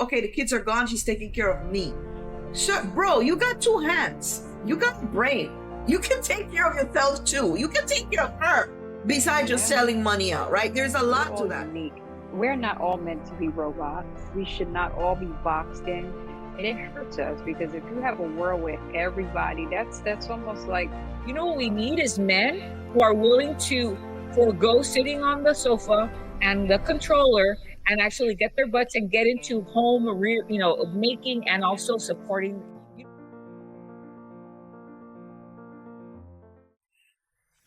okay, the kids are gone, she's taking care of me. Sure, bro, you got two hands. You got a brain. You can take care of yourself too. You can take care of her besides just selling money out, right? There's a lot to that. Unique. We're not all meant to be robots. We should not all be boxed in. And it hurts us because if you have a world with everybody, that's almost like, you know what we need is men who are willing to forego sitting on the sofa and the controller and actually get their butts and get into home, making and also supporting.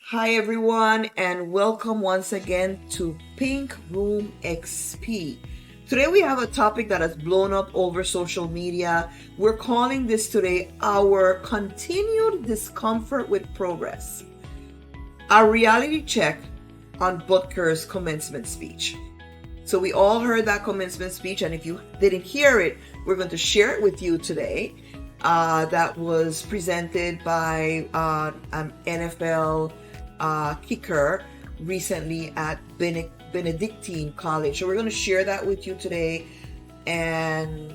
Hi everyone, and welcome once again to Pink Room XP. Today we have a topic that has blown up over social media. We're calling this today our continued discomfort with progress. Our reality check on Butker's commencement speech. So we all heard that commencement speech, and if you didn't hear it, we're going to share it with you today. That was presented by an NFL kicker recently at Benedictine College. So we're going to share that with you today, and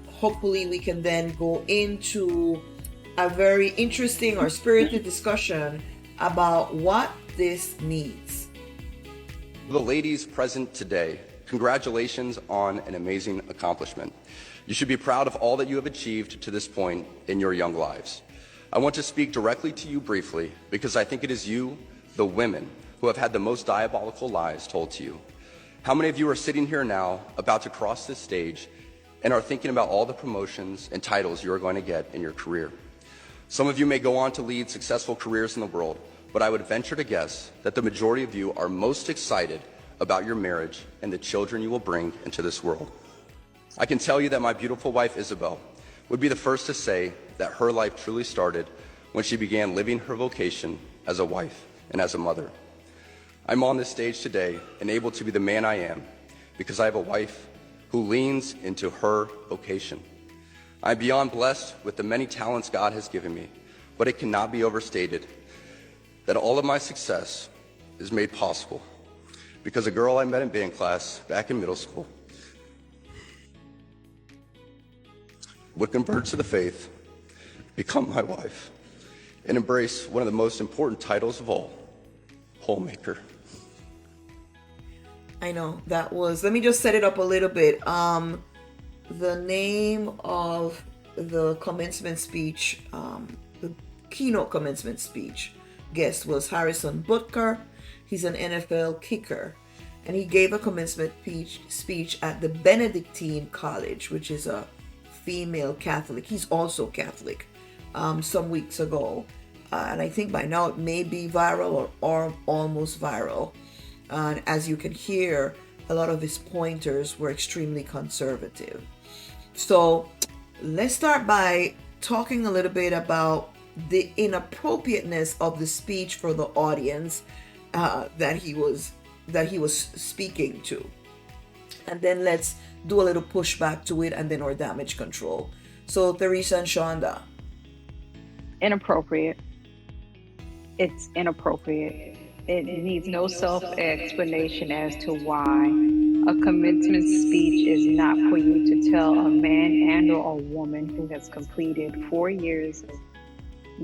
hopefully we can then go into a very interesting or spirited discussion about what this means. The ladies present today, congratulations on an amazing accomplishment. You should be proud of all that you have achieved to this point in your young lives. I want to speak directly to you briefly because I think it is you, the women, who have had the most diabolical lies told to you. How many of you are sitting here now about to cross this stage and are thinking about all the promotions and titles you are going to get in your career? Some of you may go on to lead successful careers in the world, but I would venture to guess that the majority of you are most excited about your marriage and the children you will bring into this world. I can tell you that my beautiful wife, Isabel, would be the first to say that her life truly started when she began living her vocation as a wife and as a mother. I'm on this stage today and able to be the man I am because I have a wife who leans into her vocation. I'm beyond blessed with the many talents God has given me, but it cannot be overstated that all of my success is made possible because a girl I met in band class back in middle school would convert to the faith, become my wife, and embrace one of the most important titles of all, homemaker. I know that was, let me just set it up a little bit. The name of the commencement speech, the keynote commencement speech guest was Harrison Butker. He's an NFL kicker, and he gave a commencement speech at the Benedictine College, which is a female Catholic. He's also Catholic. Some weeks ago, and I think by now it may be viral or almost viral. And as you can hear, a lot of his pointers were extremely conservative. So let's start by talking a little bit about the inappropriateness of the speech for the audience that he was speaking to, and then let's do a little pushback to it, and then our damage control. So Theresa and Shonda. inappropriate. It's inappropriate. It needs no self-explanation as to why. A commencement speech is not for you to tell a man and or a woman who has completed 4 years of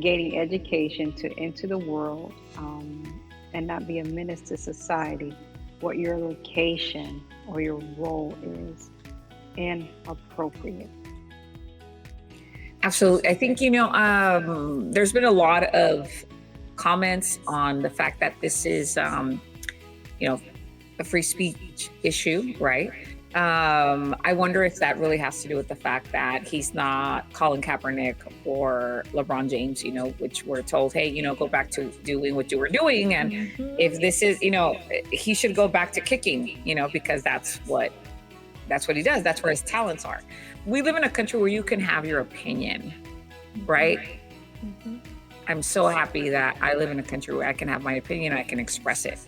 gaining education to enter the world and not be a menace to society what your location or your role is. Inappropriate. Absolutely. I think, there's been a lot of comments on the fact that this is, a free speech issue, right? I wonder if that really has to do with the fact that he's not Colin Kaepernick or LeBron James, which we're told, hey, go back to doing what you were doing. And if this is, he should go back to kicking, because that's what he does. That's where his talents are. We live in a country where you can have your opinion, right? Mm-hmm. I'm so happy that I live in a country where I can have my opinion, I can express it.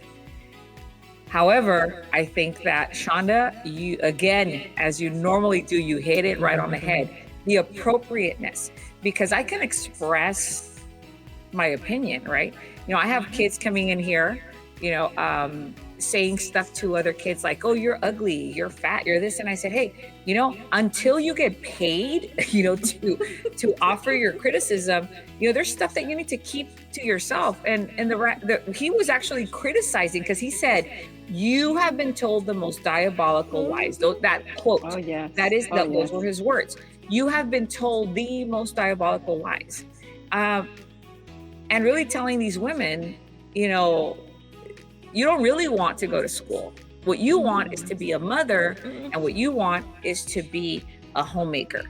However, I think that Shonda, you, again, as you normally do, you hit it right on the head, the appropriateness, because I can express my opinion, right? I have kids coming in here, saying stuff to other kids like, oh, you're ugly, you're fat, you're this. And I said, hey, until you get paid, to offer your criticism, there's stuff that you need to keep to yourself. And he was actually criticizing because he said, you have been told the most diabolical lies. That quote, Oh, yes. Those were his words. You have been told the most diabolical lies. And really telling these women, you don't really want to go to school. What you want is to be a mother, and what you want is to be a homemaker.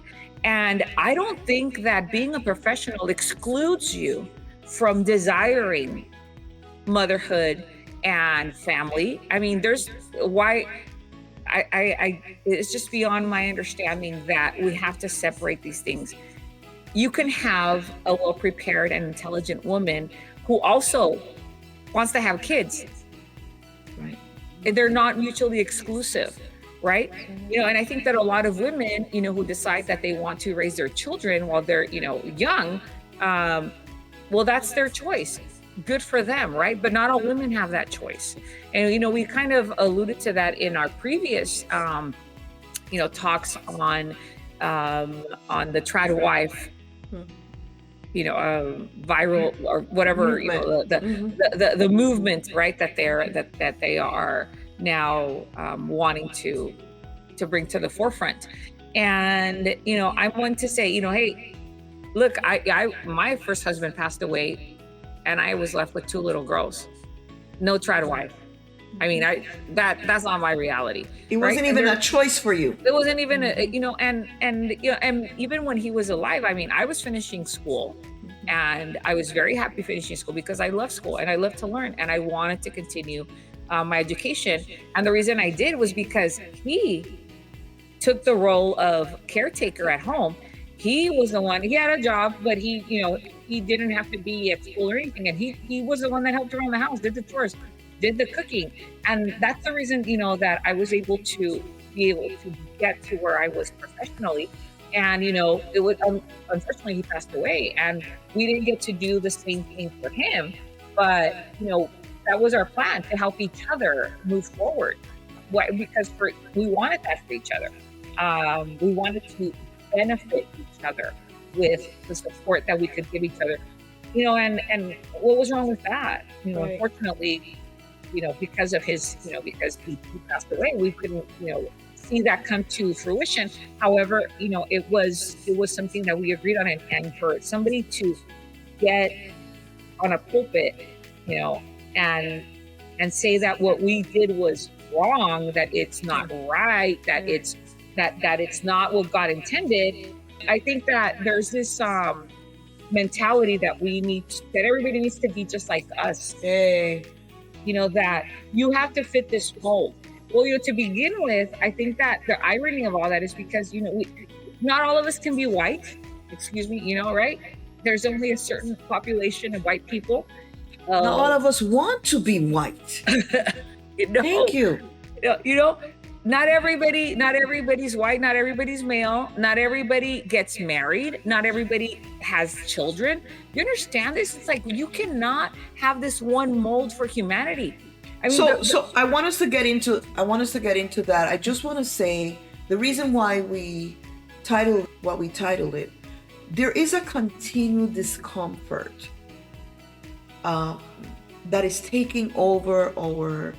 And I don't think that being a professional excludes you from desiring motherhood and family. I mean, it's just beyond my understanding that we have to separate these things. You can have a well-prepared and intelligent woman who also wants to have kids. Right. They're not mutually exclusive, right? And I think that a lot of women, who decide that they want to raise their children while they're, young, well, that's their choice. Good for them, right? But not all women have that choice. And, we kind of alluded to that in our previous, talks on the trad wife, viral or whatever, the movement, right? That they are now wanting to bring to the forefront. And, I want to say, hey, look, my first husband passed away and I was left with 2 little girls. No trad wife. I mean, that's not my reality. It wasn't even a choice for you. It wasn't even and even when he was alive, I mean, I was finishing school, and I was very happy finishing school because I love school and I love to learn and I wanted to continue my education. And the reason I did was because he took the role of caretaker at home. He was the one, he had a job, but he didn't have to be at school or anything. And he was the one that helped around the house, did the chores, did the cooking. And that's the reason, that I was able to get to where I was professionally. And, it was, unfortunately, he passed away and we didn't get to do the same thing for him. But, that was our plan, to help each other move forward. Why? Because we wanted that for each other. We wanted to benefit each other with the support that we could give each other. And what was wrong with that? Right. Unfortunately, because of his, because he passed away, we couldn't, see that come to fruition. However, it was something that we agreed on, and for somebody to get on a pulpit, and say that what we did was wrong, that it's not right, that it's not what God intended. I think that there's this mentality that that everybody needs to be just like us. Hey. That you have to fit this mold. Well, to begin with, I think that the irony of all that is because, not all of us can be white, right? There's only a certain population of white people. Not all of us want to be white. Thank you. Not everybody's white, not everybody's male, not everybody gets married, not everybody has children. You understand this? It's like you cannot have this one mold for humanity. I mean, so I want us to get into that. I just want to say the reason why we titled what we titled it, there is a continued discomfort that is taking over our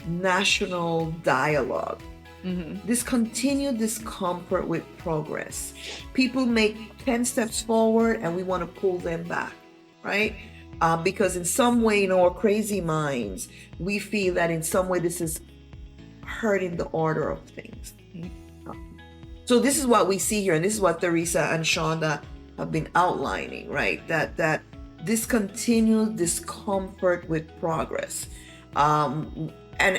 national dialogue. Mm-hmm. This continued discomfort with progress. People make 10 steps forward and we want to pull them back, right? Because in some way, in our crazy minds, we feel that in some way this is hurting the order of things. So this is what we see here, and this is what Teresa and Shonda have been outlining, right? That this continued discomfort with progress. And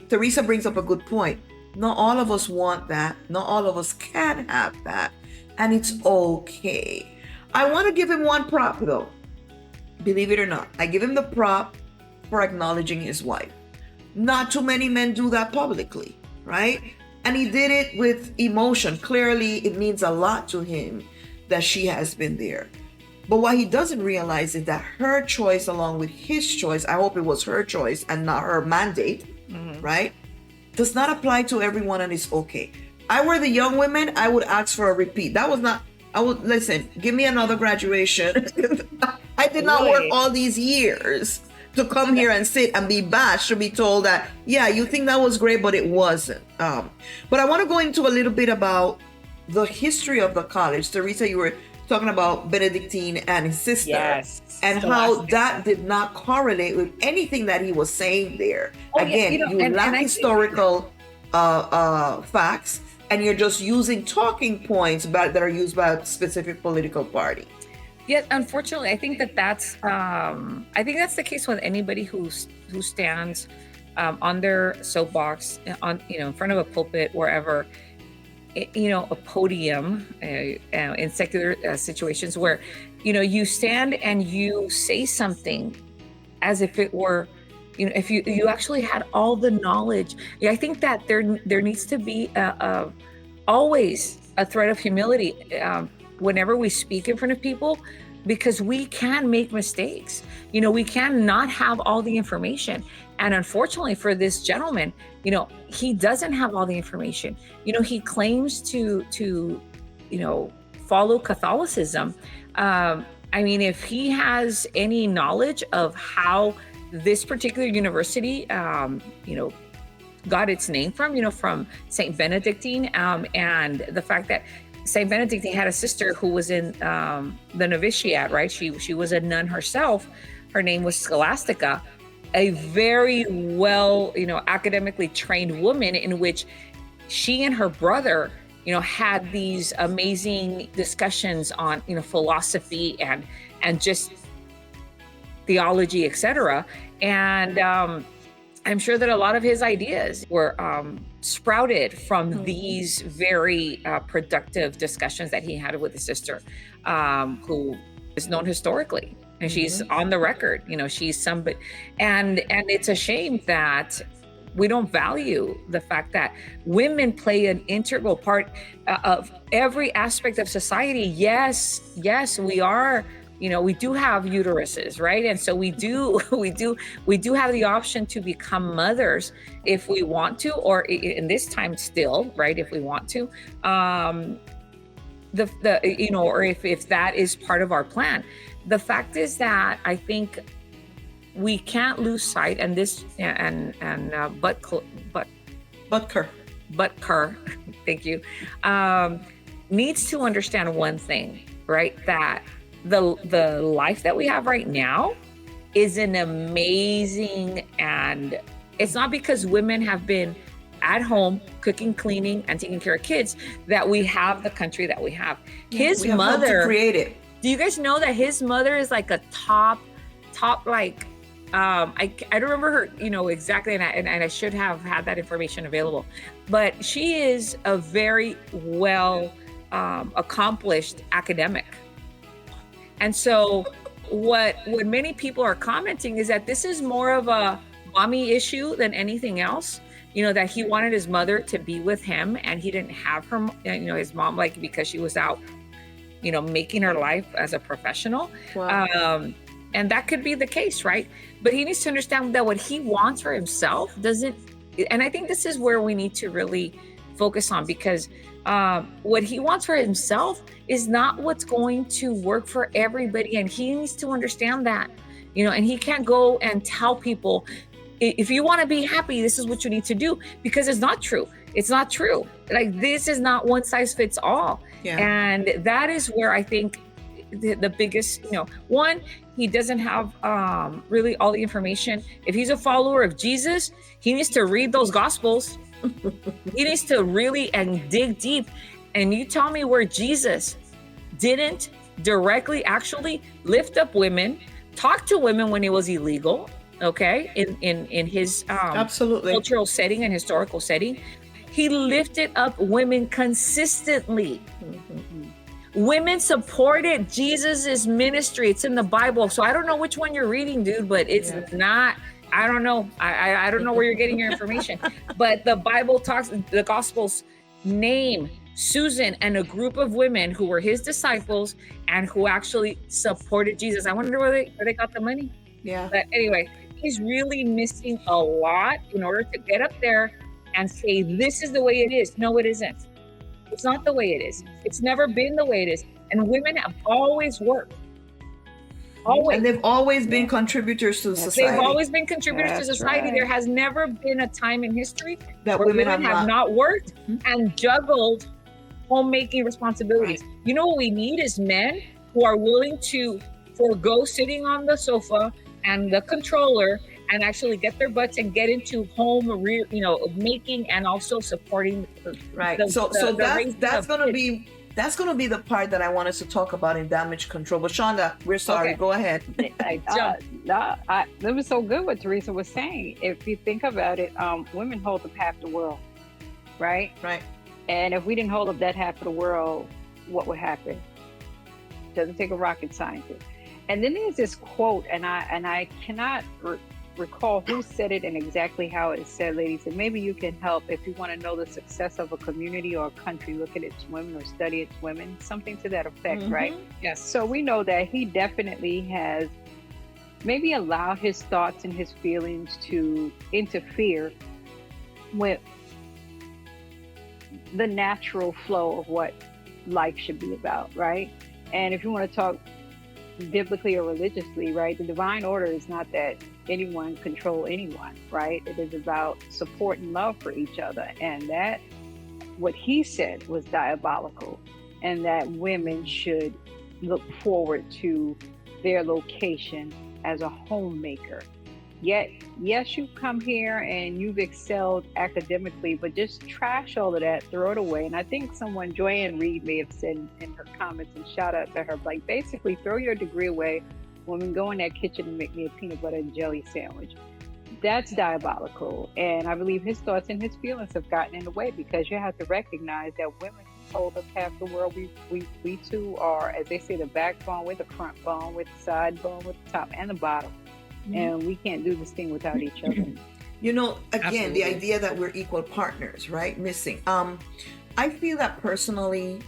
Teresa brings up a good point. Not all of us want that. Not all of us can have that. And it's okay. I want to give him one prop though. Believe it or not. I give him the prop for acknowledging his wife. Not too many men do that publicly, right? And he did it with emotion. Clearly, it means a lot to him that she has been there. But what he doesn't realize is that her choice along with his choice, I hope it was her choice and not her mandate, right? Does not apply to everyone, and it's okay. I were the young women, I would ask for a repeat. That was not, I would, listen, give me another graduation. I did not work all these years to come here and sit and be bashed, to be told that, yeah, you think that was great, but it wasn't. But I want to go into a little bit about the history of the college. Teresa, you were talking about Benedictine and his sister. Yes. And how that did not correlate with anything that he was saying there. Again, you lack historical facts, and you're just using talking points that are used by a specific political party. Yes, unfortunately, I think that's the case with anybody who stands on their soapbox, in front of a pulpit, wherever, a podium in secular situations where, you stand and you say something as if it were, if you actually had all the knowledge. Yeah, I think that there needs to be always a thread of humility whenever we speak in front of people, because we can make mistakes. We can not have all the information. And unfortunately for this gentleman, he doesn't have all the information. He claims to follow Catholicism. If he has any knowledge of how this particular university, got its name from Saint Benedictine, and the fact that Saint Benedictine had a sister who was in the novitiate, right? She was a nun herself. Her name was Scholastica, a very well, academically trained woman, in which she and her brother, had these amazing discussions on, philosophy and just theology, etc. And I'm sure that a lot of his ideas were sprouted from these very productive discussions that he had with his sister, who is known historically, and she's on the record. She's somebody, and it's a shame that we don't value the fact that women play an integral part of every aspect of society. Yes, we are. We do have uteruses, right? And so we do have the option to become mothers if we want to, or in this time still, right? If we want to, or if that is part of our plan. The fact is that I think we can't lose sight, and this Butker, thank you, needs to understand one thing, right? That the life that we have right now is an amazing, and it's not because women have been at home cooking, cleaning, and taking care of kids that we have the country that we have. His mother created. Do you guys know that his mother is like a top like, I don't remember her, exactly, and I should have had that information available, but she is a very well accomplished academic. And so what many people are commenting is that this is more of a mommy issue than anything else. That he wanted his mother to be with him, and he didn't have her, his mom, like, because she was out, making her life as a professional. Wow. And that could be the case, right? But he needs to understand that what he wants for himself doesn't, and I think this is where we need to really focus on, because what he wants for himself is not what's going to work for everybody. And he needs to understand that, and he can't go and tell people, if you want to be happy, this is what you need to do, because it's not true. It's not true. Like, this is not one size fits all. Yeah. And that is where I think the biggest, one, he doesn't have really all the information. If he's a follower of Jesus, he needs to read those gospels. He needs to really and dig deep. And you tell me where Jesus didn't directly actually lift up women, talk to women when it was illegal, okay, in his absolutely cultural setting and historical setting. He lifted up women consistently. Women supported Jesus's ministry. It's in the Bible. So I don't know which one you're reading, dude, but it's not, I don't know. I don't know where you're getting your information. But the Bible talks, the Gospels name Susan and a group of women who were his disciples and who actually supported Jesus. I wonder where they got the money. Yeah. But anyway, he's really missing a lot in order to get up there and say, this is the way it is. No, it isn't. It's not the way it is. It's never been the way it is. And women have always worked. Always. And they've always been contributors to society. They've always been contributors to society. right. There has never been a time in history that where women have not worked and juggled homemaking responsibilities. You know what we need is men who are willing to forego sitting on the sofa and the controller and actually get their butts and get into home, making and also supporting. Right. That's going to be the part that I want us to talk about in damage control. But Shonda, we're sorry. Okay. Go ahead. That was so good what Teresa was saying. If you think about it, women hold up half the world, right? Right. And if we didn't hold up that half of the world, what would happen? Doesn't take a rocket scientist. And then there's this quote, and I cannot recall who said it and exactly how it is said, ladies, and maybe you can help if you want to know the success of a community or a country, look at its women or study its women, something to that effect, right? Yes. So we know that he definitely has maybe allowed his thoughts and his feelings to interfere with the natural flow of what life should be about, right? And if you want to talk biblically or religiously, right, the divine order is not that anyone control anyone, right? It is about support and love for each other. And that, what he said was diabolical, and that women should look forward to their location as a homemaker. Yet, yes, you've come here and you've excelled academically, but just trash all of that, throw it away. And I think someone, Joanne Reed, may have said in her comments, and shout out to her, like, basically throw your degree away. Woman, go in that kitchen and make me a peanut butter and jelly sandwich. That's diabolical. And I believe his thoughts and his feelings have gotten in the way, because you have to recognize that women hold up half the world. We too are, as they say, the backbone with the front bone, with the side bone, with the top and the bottom. And we can't do this thing without each other. You know, again, Absolutely. the idea that we're equal partners, right? Missing. I feel that personally,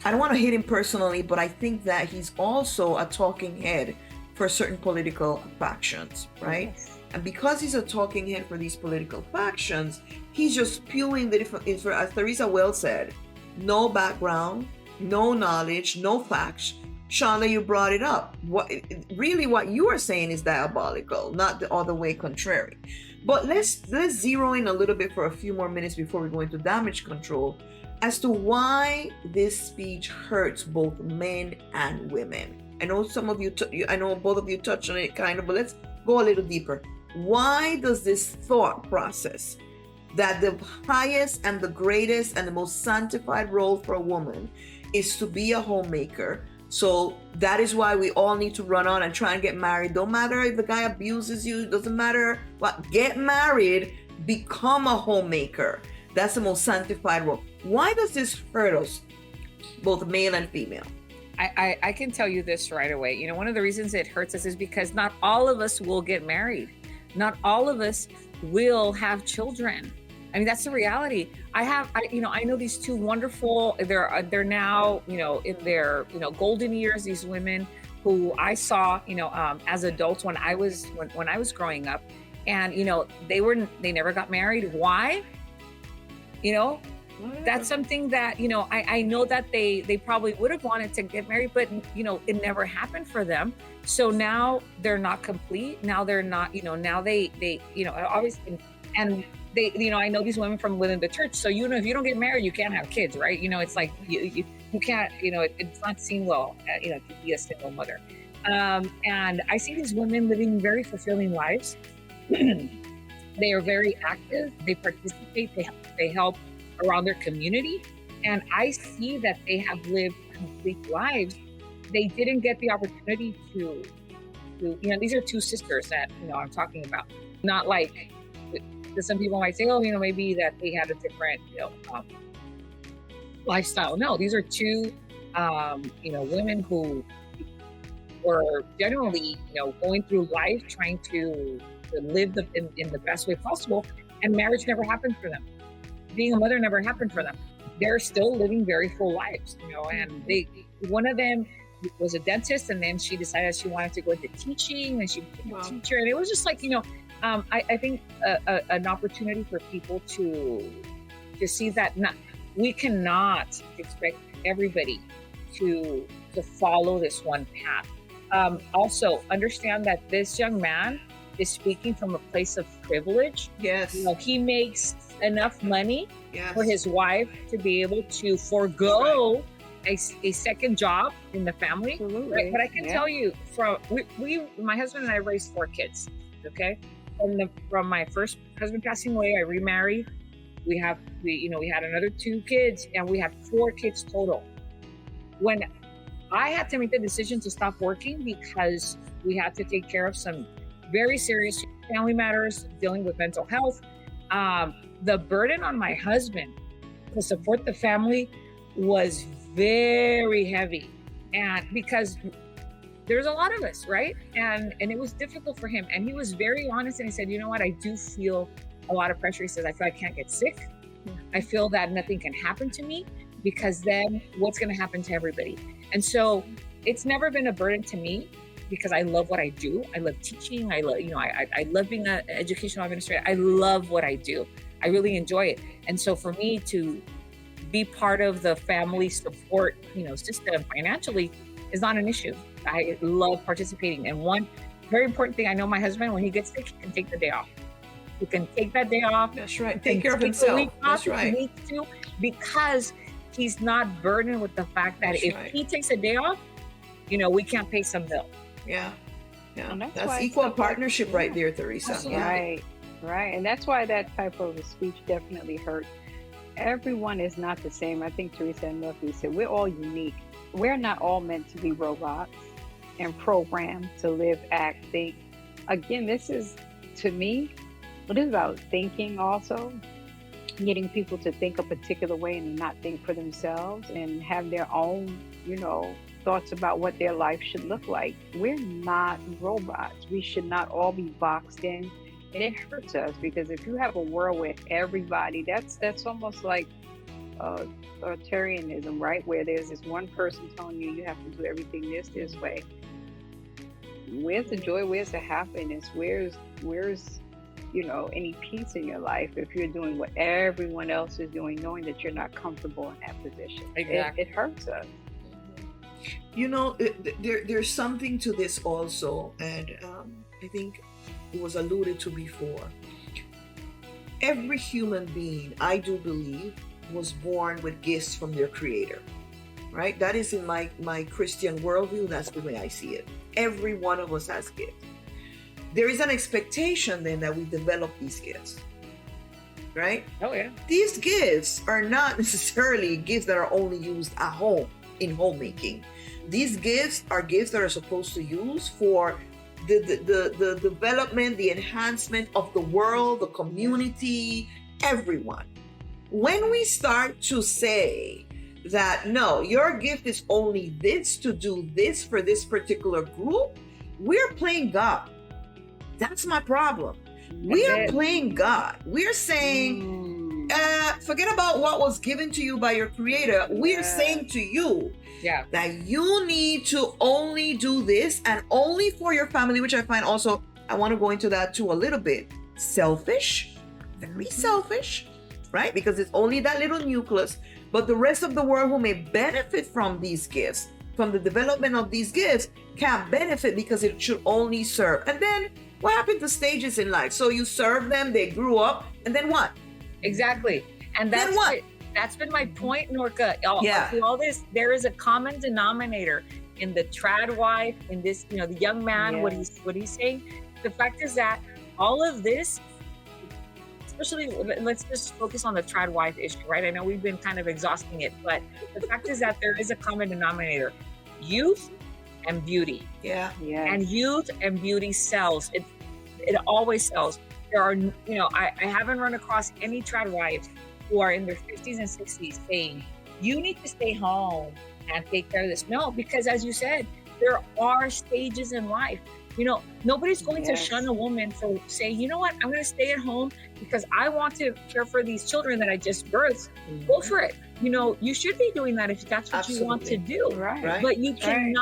I don't want to hit him personally, but I think that he's also a talking head for certain political factions, right? Yes. And because he's a talking head for these political factions, he's just spewing the different, as Teresa well said, no background, no knowledge, no facts. Shonda, you brought it up. What you are saying is diabolical, not the other way contrary. But let's zero in a little bit for a few more minutes before we go into damage control as to why this speech hurts both men and women. I know some of you, I know both of you touched on it kind of, but let's go a little deeper. Why does this thought process that the highest and the greatest and the most sanctified role for a woman is to be a homemaker? So that is why we all need to run on and try and get married. Don't matter if the guy abuses you, doesn't matter what, get married, become a homemaker. That's the most sanctified role. Why does this hurt us, both male and female? I can tell you this right away. You know, one of the reasons it hurts us is because not all of us will get married. Not all of us will have children. I mean, that's the reality. I know these two wonderful, they're now, in their, golden years, these women who I saw, as adults when I was growing up, and, they never got married. Why? That's something that, I know that they probably would have wanted to get married, but, it never happened for them. So now they're not complete. Now they're not, now they obviously, and they, I know these women from within the church. So, if you don't get married, you can't have kids, right? It's like, you can't, it's not seen well, to be a single mother. And I see these women living very fulfilling lives. They are very active. They participate. They help around their community. And I see that they have lived complete lives. They didn't get the opportunity to these are two sisters that, I'm talking about. Not like, some people might say, maybe that they had a different, lifestyle. No, these are two, women who were generally, going through life, trying to live in the best way possible. And marriage never happened for them. Being a mother never happened for them. They're still living very full lives, and one of them was a dentist, and then she decided she wanted to go into teaching, and she became a teacher. And it was just like, I think an opportunity for people to see that we cannot expect everybody to follow this one path. Also, understand that this young man is speaking from a place of privilege. Yes. He makes enough money for Yes. his wife to be able to forego a second job in the family. Absolutely. Right? But I can tell you, my husband and I raised 4 kids. Okay, from my first husband passing away, I remarried. We had another 2 kids, and we had 4 kids total. When I had to make the decision to stop working because we had to take care of some very serious family matters, dealing with mental health, the burden on my husband to support the family was very heavy. And because there's a lot of us, right? And it was difficult for him. And he was very honest, and he said, you know what, I do feel a lot of pressure. He says, I feel I can't get sick. I feel that nothing can happen to me, because then what's going to happen to everybody? And so it's never been a burden to me, because I love what I do. I love teaching. I love, I love being an educational administrator. I love what I do. I really enjoy it. And so for me to be part of the family support, system financially is not an issue. I love participating. And one very important thing, I know my husband, when he gets sick, he can take the day off. He can take that day off. That's right. Take care of himself. That's right. If he needs to, because he's not burdened with the fact that if he takes a day off, we can't pay some bill. Yeah. And That's equal partnership right there, Teresa. Absolutely. Right. And that's why that type of a speech definitely hurt. Everyone is not the same. I think Teresa and Murphy said we're all unique. We're not all meant to be robots and programmed to live, act, think. Again, this is, to me, it is about thinking also, getting people to think a particular way and not think for themselves and have their own, thoughts about what their life should look like. We're not robots. We should not all be boxed in. And it hurts us, because if you have a world where everybody, that's almost like authoritarianism, right? Where there's this one person telling you have to do everything this way. Where's the joy? Where's the happiness? Where's any peace in your life if you're doing what everyone else is doing, knowing that you're not comfortable in that position? Exactly. It hurts us. There's something to this also, and I think it was alluded to before. Every human being, I do believe, was born with gifts from their creator, right? That is in my Christian worldview. That's the way I see it. Every one of us has gifts. There is an expectation then that we develop these gifts, right? Oh, yeah. These gifts are not necessarily gifts that are only used at home in homemaking. These gifts are gifts that are supposed to use for the development, the enhancement of the world, the community, everyone. When we start to say that, no, your gift is only this, to do this for this particular group, we're playing God. That's my problem. We are playing God. We're saying, forget about what was given to you by your creator. We're saying to you that you need to only do this, and only for your family, which I find also, I want to go into that too a little bit, selfish, very selfish, right? Because it's only that little nucleus, but the rest of the world who may benefit from these gifts, from the development of these gifts, can't benefit because it should only serve. And then what happened to stages in life? So you serve them, they grew up, and then what? Exactly. And that's what? That's been my point, Norca. Through all this, there is a common denominator in the trad wife, in this, the young man, what he's saying. The fact is that all of this, especially, let's just focus on the trad wife issue, right? I know we've been kind of exhausting it, but the fact is that there is a common denominator: youth and beauty. And youth and beauty sells. It always sells. There are, I haven't run across any trad wives who are in their 50s and 60s saying, you need to stay home and take care of this. No, because as you said, there are stages in life. Nobody's going to Yes. shun a woman for saying, you know what, I'm going to stay at home because I want to care for these children that I just birthed. Go for it. You should be doing that if that's what you want to do. Right. But you Right.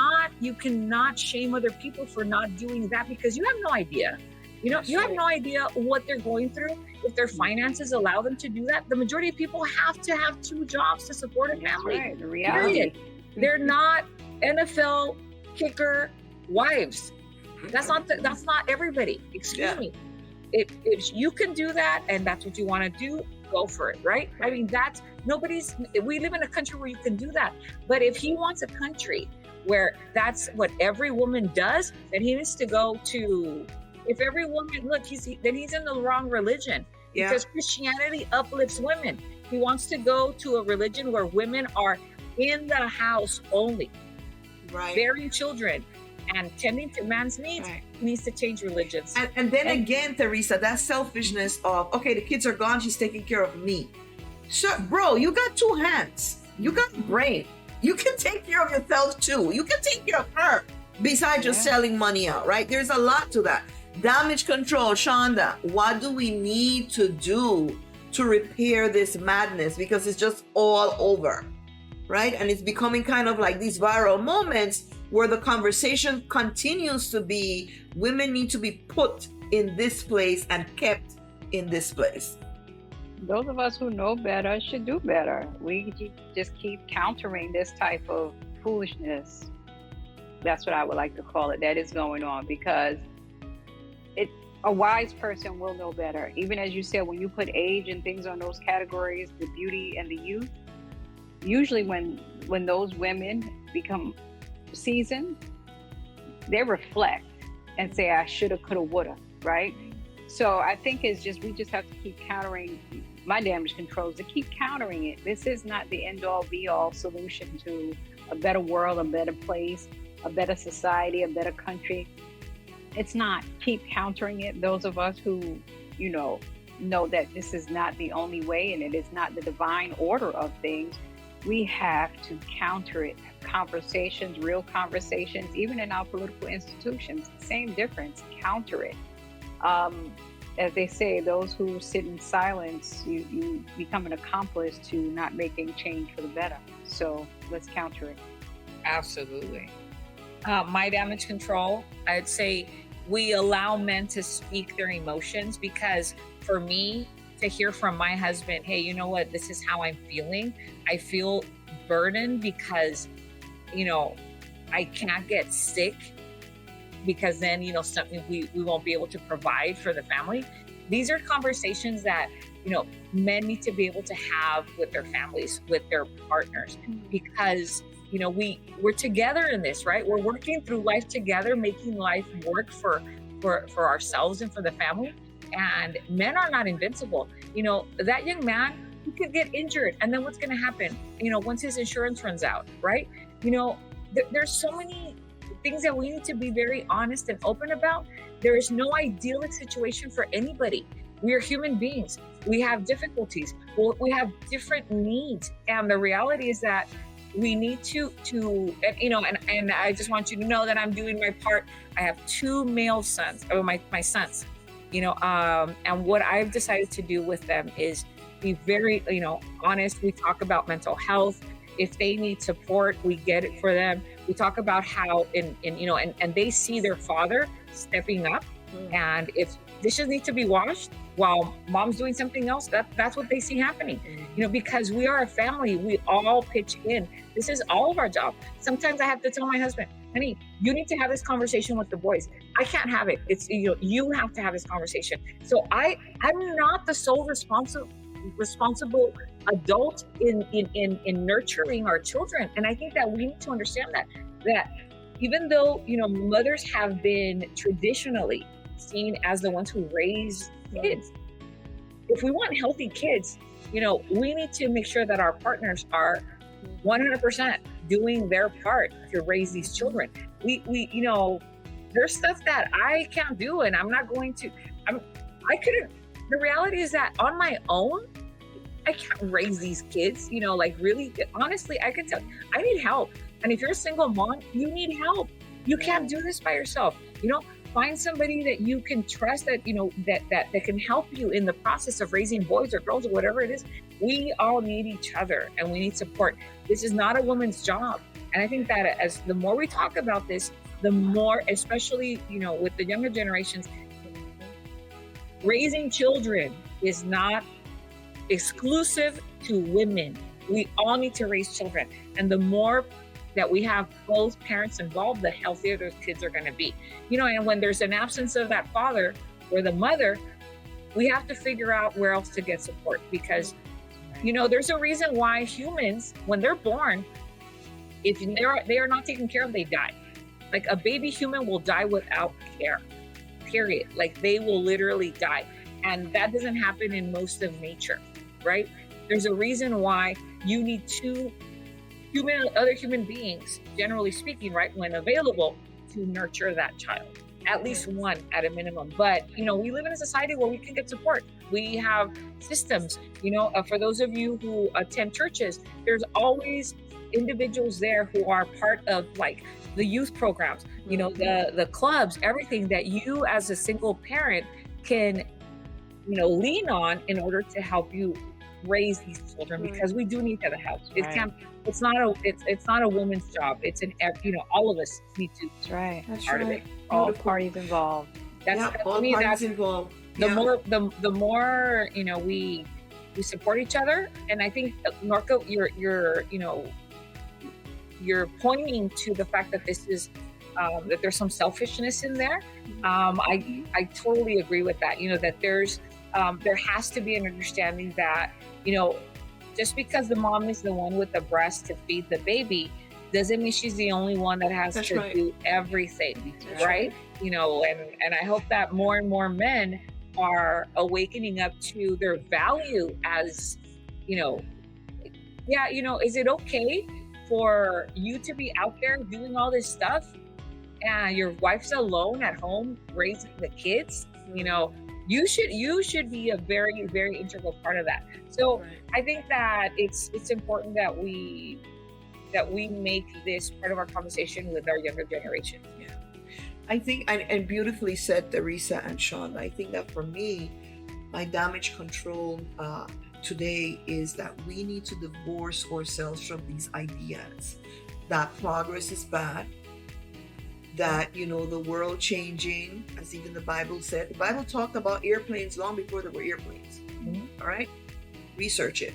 cannot shame other people for not doing that because you have no idea. You have no idea what they're going through. If their finances allow them to do that, the majority of people have to have 2 jobs to support a family. Right. The reality. They're not NFL kicker wives. That's not everybody. Excuse me. If you can do that and that's what you want to do, go for it, right? I mean, we live in a country where you can do that. But if he wants a country where that's what every woman does, then he needs to go to, if every woman, look, then he's in the wrong religion. Yeah. Because Christianity uplifts women. He wants to go to a religion where women are in the house only, Right. bearing children and tending to man's needs. Right. He needs to change religions. And then again, Teresa, that selfishness of, okay, the kids are gone, she's taking care of me. Sure, bro, you got 2 hands. You got a brain. You can take care of yourself too. You can take care of her besides just selling money out, right? There's a lot to that. Damage control, Shonda, what do we need to do to repair this madness? Because it's just all over, right? And it's becoming kind of like these viral moments where the conversation continues to be, women need to be put in this place and kept in this place. Those of us who know better should do better. We just keep countering this type of foolishness. That's what I would like to call it. That is going on because a wise person will know better. Even as you said, when you put age and things on those categories, the beauty and the youth, usually when those women become seasoned, they reflect and say, I shoulda, coulda, woulda, right? So I think we just have to keep countering my damage controls, to keep countering it. This is not the end all be all solution to a better world, a better place, a better society, a better country. It's not. Keep countering it. Those of us who, know that this is not the only way and it is not the divine order of things, we have to counter it. Conversations, real conversations, even in our political institutions, same difference, counter it. As they say, those who sit in silence, you become an accomplice to not making change for the better. So let's counter it. Absolutely. My damage control, I'd say we allow men to speak their emotions, because for me to hear from my husband, hey, you know what, this is how I'm feeling. I feel burdened because, I can't get sick, because then, something we won't be able to provide for the family. These are conversations that, men need to be able to have with their families, with their partners, because we're together in this, right? We're working through life together, making life work for ourselves and for the family. And men are not invincible. That young man, he could get injured, and then what's going to happen? Once his insurance runs out, right? There's so many things that we need to be very honest and open about. There is no idyllic situation for anybody. We are human beings. We have difficulties. We have different needs, and the reality is that we need to and I just want you to know that I'm doing my part. I have 2 male sons, my sons, and what I've decided to do with them is be very, honest. We talk about mental health. If they need support, we get it for them. We talk about how and they see their father stepping up, and if dishes need to be washed while mom's doing something else, that's what they see happening. Because we are a family, we all pitch in. This is all of our job. Sometimes I have to tell my husband, honey, you need to have this conversation with the boys. I can't have it. It's you have to have this conversation. So I'm not the sole responsible adult in nurturing our children. And I think that we need to understand that even though mothers have been traditionally seen as the ones who raise kids, if we want healthy kids, we need to make sure that our partners are 100% doing their part to raise these children. We there's stuff that I can't do, and I'm not going to. I couldn't. The reality is that on my own, I can't raise these kids. Really, honestly, I can tell I need help. And if you're a single mom, you need help. You can't do this by yourself. Find somebody that you can trust, that that can help you in the process of raising boys or girls or whatever it is. We all need each other and we need support. This is not a woman's job. And I think that as the more we talk about this, the more, especially, with the younger generations, raising children is not exclusive to women. We all need to raise children. And the more that we have both parents involved, the healthier those kids are going to be. And when there's an absence of that father or the mother, we have to figure out where else to get support, because, there's a reason why humans, when they're born, if they are not taken care of, they die. Like a baby human will die without care, period. Like they will literally die. And that doesn't happen in most of nature, right? There's a reason why you need two other human beings, generally speaking, right, when available, to nurture that child. At least one at a minimum. But, we live in a society where we can get support. We have systems, for those of you who attend churches, there's always individuals there who are part of like the youth programs, the clubs, everything that you as a single parent can, lean on in order to help you raise these children, because we do need the help. It's not a woman's job. It's all of us need to. That's right. That's part right. of it. All parties involved. All parties involved. The more we support each other. And I think, Norco, you're pointing to the fact that this is that there's some selfishness in there. I totally agree with that. That there has to be an understanding that, just because the mom is the one with the breast to feed the baby doesn't mean she's the only one that has to do everything, right? And I hope that more and more men are awakening up to their value as, is it okay for you to be out there doing all this stuff and your wife's alone at home raising the kids? You should be a very, very integral part of that. So I think that it's important that we make this part of our conversation with our younger generation. Yeah, I think, and beautifully said, Teresa and Sean. I think that for me, my damage control today is that we need to divorce ourselves from these ideas that progress is bad, that the world changing, as even the Bible said. The Bible talked about airplanes long before there were airplanes. All right, research it.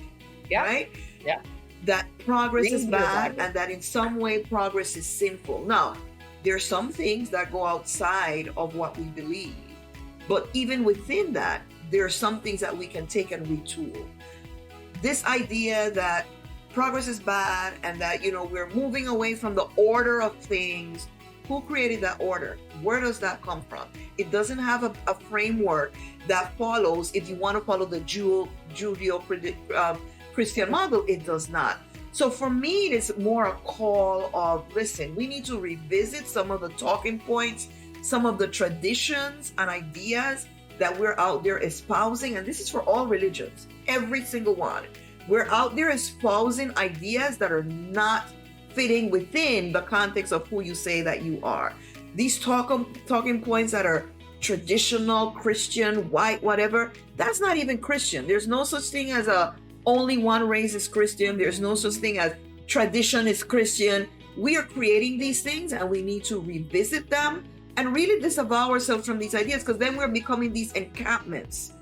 Yeah. Right. Yeah. That progress is bad, and that in some way progress is sinful. Now, there are some things that go outside of what we believe, but even within that, there are some things that we can take and retool. This idea that progress is bad and that we're moving away from the order of things. Who created that order? Where does that come from? It doesn't have a framework that follows. If you want to follow the Judeo-Christian model, it does not. So for me, it is more a call of, listen, we need to revisit some of the talking points, some of the traditions and ideas that we're out there espousing. And this is for all religions, every single one. We're out there espousing ideas that are not fitting within the context of who you say that you are. These talking points that are traditional, Christian, white, whatever, that's not even Christian. There's no such thing as only one race is Christian. There's no such thing as tradition is Christian. We are creating these things and we need to revisit them and really disavow ourselves from these ideas, because then we're becoming these encampments,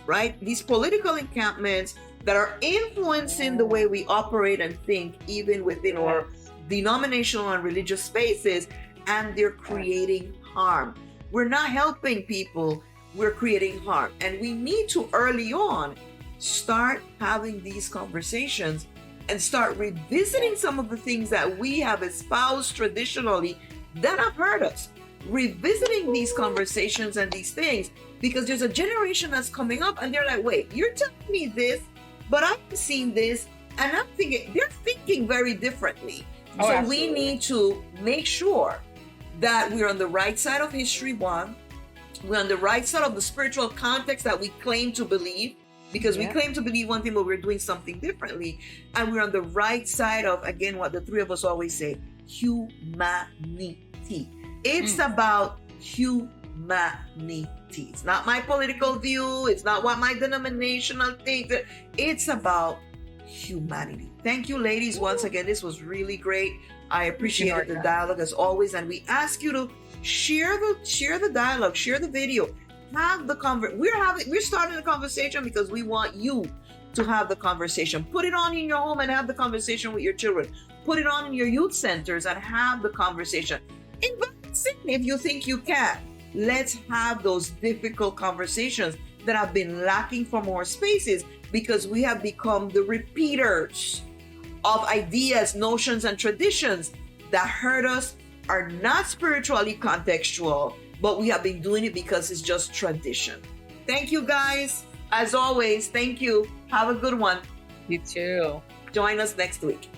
right? These political encampments that are influencing the way we operate and think, even within our denominational and religious spaces, and they're creating harm. We're not helping people, we're creating harm. And we need to early on start having these conversations and start revisiting some of the things that we have espoused traditionally that have hurt us. Revisiting these conversations and these things, because there's a generation that's coming up and they're like, wait, you're telling me this, but I've seen this, and I'm thinking, they're thinking very differently. So absolutely. We need to make sure that we're on the right side of history, one. We're on the right side of the spiritual context that we claim to believe, because we claim to believe one thing, but we're doing something differently. And we're on the right side of, again, what the three of us always say, humanity. It's about humanity. It's not my political view. It's not what my denominational thinks. It's about humanity. Thank you, ladies. Once again, this was really great. I appreciated the dialogue as always, and we ask you to share the dialogue, share the video, have the we're starting the conversation because we want you to have the conversation. Put it on in your home and have the conversation with your children. Put it on in your youth centers and have the conversation. Invite us in if you think you can. Let's have those difficult conversations that have been lacking for more spaces because we have become the repeaters of ideas, notions, and traditions that hurt us, are not spiritually contextual, but we have been doing it because it's just tradition. Thank you, guys. As always, thank you. Have a good one. You too. Join us next week.